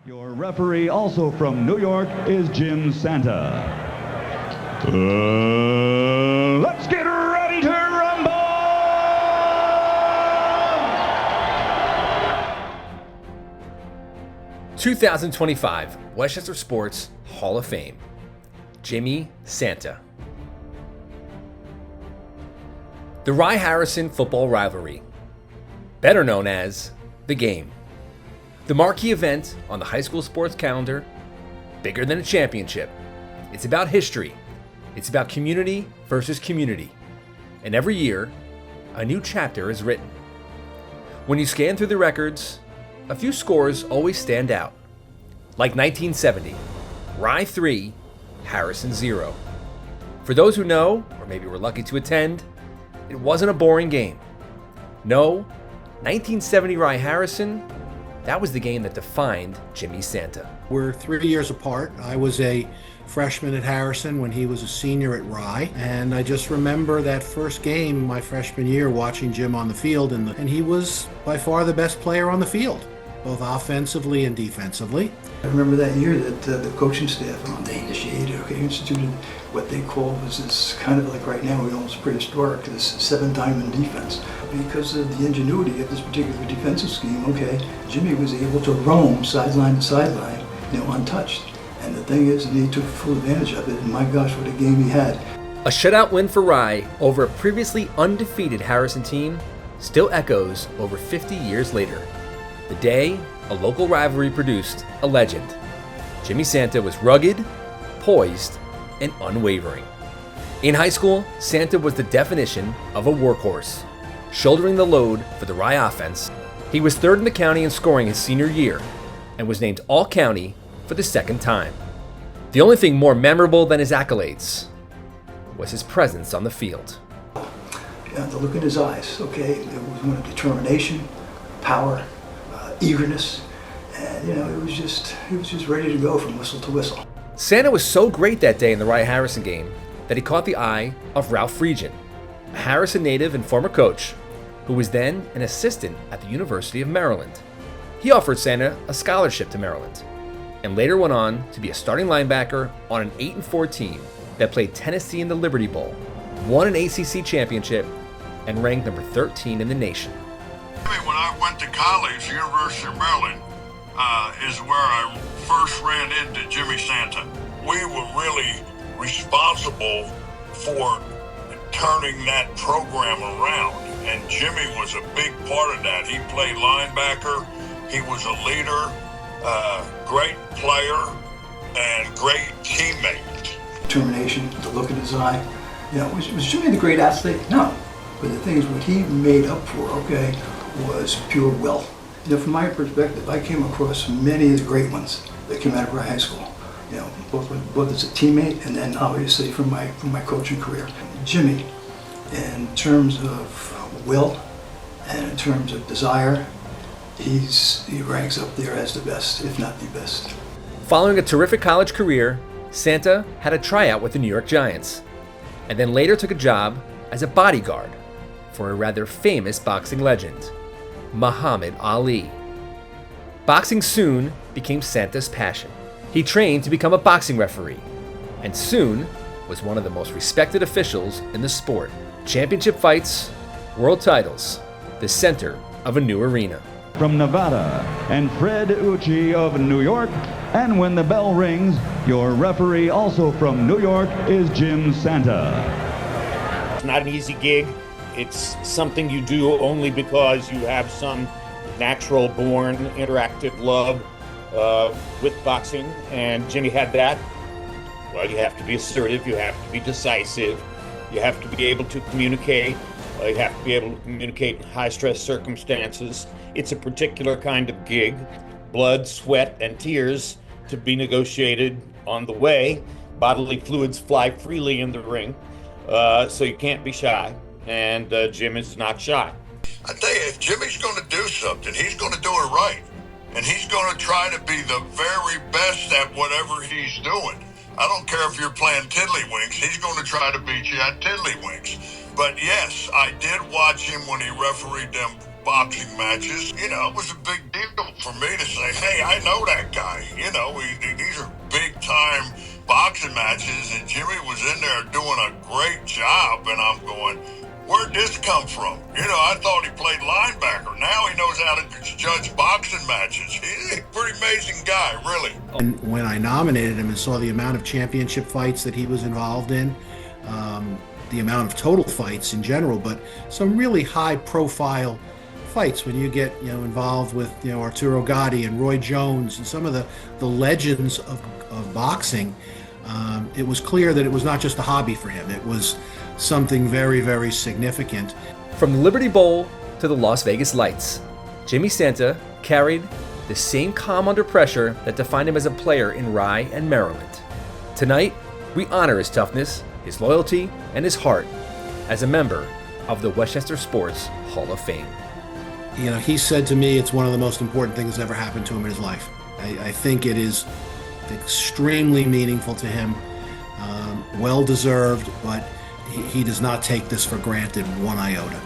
Your referee, also from New York, is Jim Santa. Let's get ready to rumble! 2025 Westchester Sports Hall of Fame, Jimmy Santa. The Rye-Harrison football rivalry, better known as the game. The marquee event on the high school sports calendar, bigger than a championship. It's about history. It's about community versus community. And every year, a new chapter is written. When you scan through the records, a few scores always stand out. Like 1970, Rye 3, Harrison 0. For those who know, or maybe were lucky to attend, it wasn't a boring game. No, 1970 Rye-Harrison, that was the game that defined Jimmy Santa. We're 3 years apart. I was a freshman at Harrison when he was a senior at Rye. And I just remember that first game my freshman year watching Jim on the field. And he was by far the best player on the field, both offensively and defensively. I remember that year that the coaching staff they instituted what they called was this kind of like right now, we almost prehistoric, this 7-diamond defense. Because of the ingenuity of this particular defensive scheme, Jimmy was able to roam sideline to sideline, untouched. And the thing is, he took full advantage of it, and my gosh, what a game he had. A shutout win for Rye over a previously undefeated Harrison team still echoes over 50 years later. The day a local rivalry produced a legend. Jimmy Santa was rugged, poised, and unwavering. In high school, Santa was the definition of a workhorse, shouldering the load for the Rye offense. He was third in the county in scoring his senior year and was named All-County for the second time. The only thing more memorable than his accolades was his presence on the field. The look in his eyes, it was one of determination, power, eagerness, and he was just ready to go from whistle to whistle. Santa was so great that day in the Rye-Harrison game that he caught the eye of Ralph Friedgen, a Harrison native and former coach, who was then an assistant at the University of Maryland. He offered Santa a scholarship to Maryland, and later went on to be a starting linebacker on an 8-4 team that played Tennessee in the Liberty Bowl, won an ACC championship, and ranked number 13 in the nation. When I went to college, University of Maryland is where I first ran into Jimmy Santa. We were really responsible for turning that program around, and Jimmy was a big part of that. He played linebacker, he was a leader, great player, and great teammate. Determination, The look in his eye, was Jimmy the great athlete? No, but the thing is, what he made up for, was pure will. From my perspective, I came across many of the great ones that came out of our high school. Both as a teammate and then obviously from my coaching career. Jimmy, in terms of will and in terms of desire, he ranks up there as the best, if not the best. Following a terrific college career, Santa had a tryout with the New York Giants, and then later took a job as a bodyguard for a rather famous boxing legend, Muhammad Ali. Boxing soon became Santa's passion. He trained to become a boxing referee, and soon was one of the most respected officials in the sport. Championship fights, world titles, the center of a new arena. From Nevada, and Fred Ucci of New York. And when the bell rings, your referee, also from New York, is Jim Santa. It's not an easy gig. It's something you do only because you have some natural born interactive love with boxing, and Jimmy had that. Well, you have to be assertive, you have to be decisive, you have to be able to communicate, you have to be able to communicate in high-stress circumstances. It's a particular kind of gig, blood, sweat, and tears to be negotiated on the way. Bodily fluids fly freely in the ring, so you can't be shy, and Jim is not shy. I tell you, if Jimmy's going to do something, he's going to do it right. And he's going to try to be the very best at whatever he's doing. I don't care if you're playing tiddlywinks, he's going to try to beat you at tiddlywinks. But yes, I did watch him when he refereed them boxing matches. It was a big deal for me to say, hey, I know that guy. these are big time boxing matches, and Jimmy was in there doing a great job, and I'm going, where'd this come from? I thought he played linebacker. Now he knows how to judge boxing matches. He's a pretty amazing guy, really. And when I nominated him and saw the amount of championship fights that he was involved in, the amount of total fights in general, but some really high profile fights when you get involved with Arturo Gatti and Roy Jones and some of the legends of boxing, it was clear that it was not just a hobby for him. It was something very, very significant. From the Liberty Bowl to the Las Vegas Lights, Jimmy Santa carried the same calm under pressure that defined him as a player in Rye and Maryland. Tonight, we honor his toughness, his loyalty, and his heart as a member of the Westchester Sports Hall of Fame. He said to me it's one of the most important things that ever happened to him in his life. I think it is extremely meaningful to him, well deserved, but he does not take this for granted one iota.